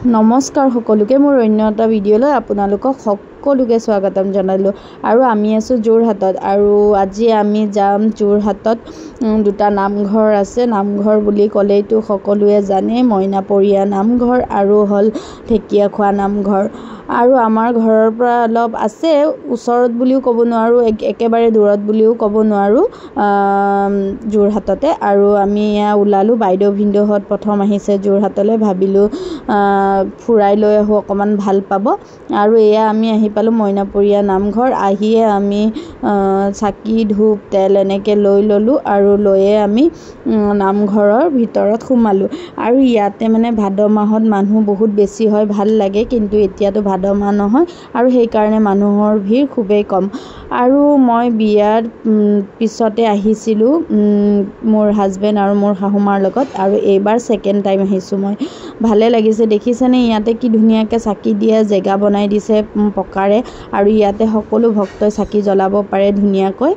নমস্কাৰ সকলোকে মোৰ অন্য এটা ভিডিঅ'লৈ আপোনালোকক সকলোকে স্বাগতম জনালোঁ আৰু আমি আছোঁ যোৰহাটত আৰু আজি আমি যাম যোৰহাটত দুটা নামঘৰ আছে নামঘৰ বুলি ক'লেইতো সকলোৱে জানে মইনাপৰীয়া নামঘৰ আৰু হ'ল ঢেকীয়াখোৱা নামঘৰ আৰু আমাৰ ঘৰৰ পৰা অলপ আছে ওচৰত বুলিও ক'ব নোৱাৰোঁ একেবাৰে দূৰত বুলিও ক'ব নোৱাৰোঁ যোৰহাটতে আৰু আমি ওলালোঁ বাইদেউ ভিনদেউহঁত প্ৰথম আহিছে যোৰহাটলৈ ভাবিলোঁ ফুৰাই লৈ আহোঁ অকণমান ভাল পাব আৰু এয়া আমি আহি পালোঁ মইনাপৰীয়া নামঘৰ আহিয়ে আমি চাকি ধূপ তেল এনেকৈ লৈ ল'লোঁ আৰু লৈয়ে আমি নামঘৰৰ ভিতৰত সোমালোঁ আৰু ইয়াতে মানে ভাদ মাহত মানুহ বহুত বেছি হয় ভাল লাগে কিন্তু এতিয়াতো ভাদ মাহ নহয় আৰু সেইকাৰণে মানুহৰ ভিৰ খুবেই কম আৰু মই বিয়াৰ পিছতে আহিছিলোঁ মোৰ হাজবেণ্ড আৰু মোৰ শাহুমাৰ লগত আৰু এইবাৰ ছেকেণ্ড টাইম আহিছোঁ মই ভালে লাগিছে দেখিছেনে ইয়াতে কি ধুনীয়াকৈ চাকি দিয়া জেগা বনাই দিছে পকাৰে আৰু ইয়াতে সকলো ভক্তই চাকি জ্বলাব পাৰে ধুনীয়াকৈ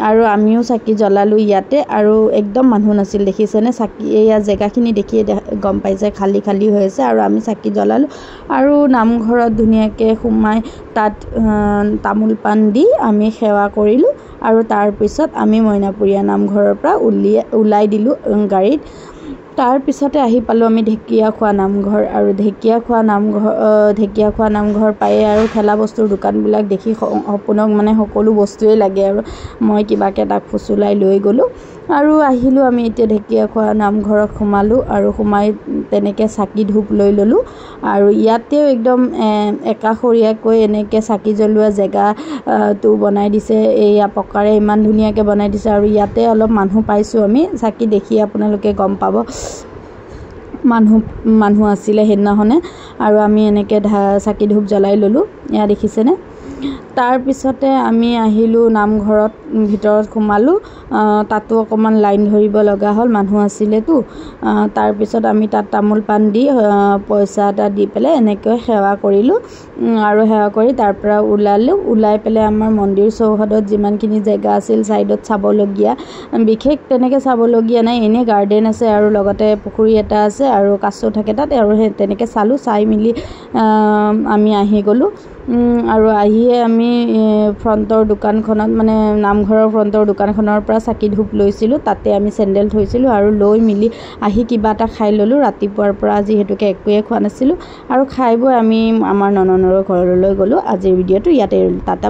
আৰু আমিও চাকি জ্বলালোঁ ইয়াতে আৰু একদম মানুহ নাছিল দেখিছেনে চাকি এয়া জেগাখিনি দেখিয়ে গম পাইছে খালী খালী হৈ আছে আৰু আমি চাকি জ্বলালোঁ আৰু নামঘৰত ধুনীয়াকৈ সোমাই তাত তামোল পাণ দি আমি সেৱা কৰিলোঁ আৰু তাৰপিছত আমি মইনাপৰীয়া নামঘৰৰ পৰা ওলাই দিলোঁ গাড়ীত তাৰপিছতে আহি পালোঁ আমি ঢেকীয়াখোৱা নামঘৰ আৰু ঢেকীয়াখোৱা নামঘৰ পায়ে আৰু খেলা বস্তুৰ দোকানবিলাক দেখি সপোনক মানে সকলো বস্তুৱেই লাগে আৰু মই কিবাকৈ তাক ফুচুলাই লৈ গ'লোঁ আৰু আহিলোঁ আমি এতিয়া ঢেকীয়াখোৱা নামঘৰত সোমালোঁ আৰু সোমাই তেনেকৈ চাকি ধূপ লৈ ল'লোঁ আৰু ইয়াতেও একদম একাষৰীয়াকৈ এনেকৈ চাকি জ্বলোৱা জেগাটো বনাই দিছে এয়া পকাৰে ইমান ধুনীয়াকৈ বনাই দিছে আৰু ইয়াতে অলপ মানুহ পাইছোঁ আমি চাকি দেখি আপোনালোকে গম পাব মানুহ আছিলে সেইদিনাখনে আৰু আমি এনেকৈ চাকি ধূপ জ্বলাই ল'লোঁ এয়া দেখিছেনে তাৰপিছতে আমি আহিলোঁ নামঘৰত ভিতৰত সোমালোঁ তাতো অকণমান লাইন ধৰিব লগা হ'ল মানুহ আছিলেতো তাৰপিছত আমি তাত তামোল পাণ দি পইচা এটা দি পেলাই এনেকৈ সেৱা কৰিলোঁ আৰু সেৱা কৰি তাৰ পৰা ওলাই পেলাই আমাৰ মন্দিৰ চৌহদত যিমানখিনি জেগা আছিল ছাইডত চাবলগীয়া বিশেষ তেনেকৈ চাবলগীয়া নাই এনেই গাৰ্ডেন আছে আৰু লগতে পুখুৰী এটা আছে আৰু কাছো থাকে তাত আৰু সেই তেনেকৈ চালোঁ চাই মেলি আমি আহি গ'লোঁ আৰু আহিয়ে আমি ফ্ৰণ্টৰ দোকানখনত মানে নামঘৰৰ ফ্ৰণ্টৰ দোকানখনৰ পৰা চাকি ধূপ লৈছিলোঁ তাতে আমি চেণ্ডেল থৈছিলোঁ আৰু লৈ মেলি আহি কিবা এটা খাই ল'লোঁ ৰাতিপুৱাৰ পৰা যিহেতুকে একোৱে খোৱা নাছিলোঁ আৰু খাই বৈ আমি আমাৰ ননন্দৰ ঘৰলৈ গ'লোঁ আজিৰ ভিডিঅ'টো ইয়াতে এৰিলোঁ টাটা।